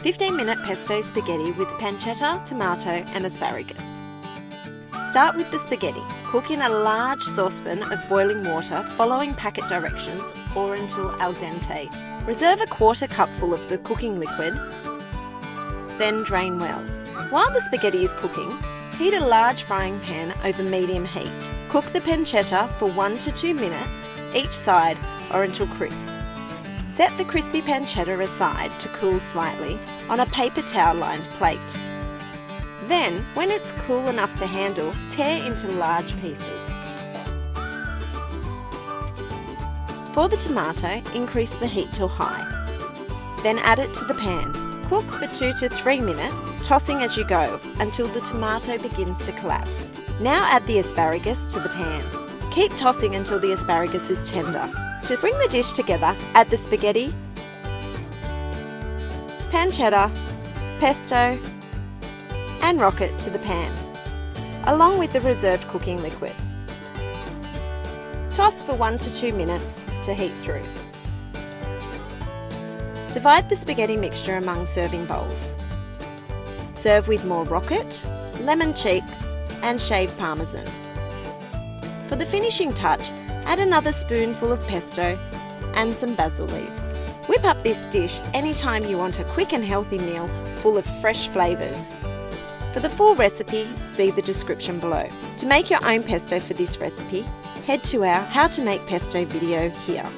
15-minute pesto spaghetti with pancetta, tomato and asparagus. Start with the spaghetti. Cook in a large saucepan of boiling water following packet directions or until al dente. Reserve a quarter cupful of the cooking liquid, then drain well. While the spaghetti is cooking, heat a large frying pan over medium heat. Cook the pancetta for 1 to 2 minutes each side or until crisp. Set the crispy pancetta aside to cool slightly on a paper towel-lined plate. Then, when it's cool enough to handle, tear into large pieces. For the tomato, increase the heat to high. Then add it to the pan. Cook for 2 to 3 minutes, tossing as you go until the tomato begins to collapse. Now add the asparagus to the pan. Keep tossing until the asparagus is tender. To bring the dish together, add the spaghetti, pancetta, pesto, and rocket to the pan, along with the reserved cooking liquid. Toss for 1 to 2 minutes to heat through. Divide the spaghetti mixture among serving bowls. Serve with more rocket, lemon cheeks, and shaved parmesan. For the finishing touch, add another spoonful of pesto and some basil leaves. Whip up this dish anytime you want a quick and healthy meal full of fresh flavours. For the full recipe, see the description below. To make your own pesto for this recipe, head to our How to Make Pesto video here.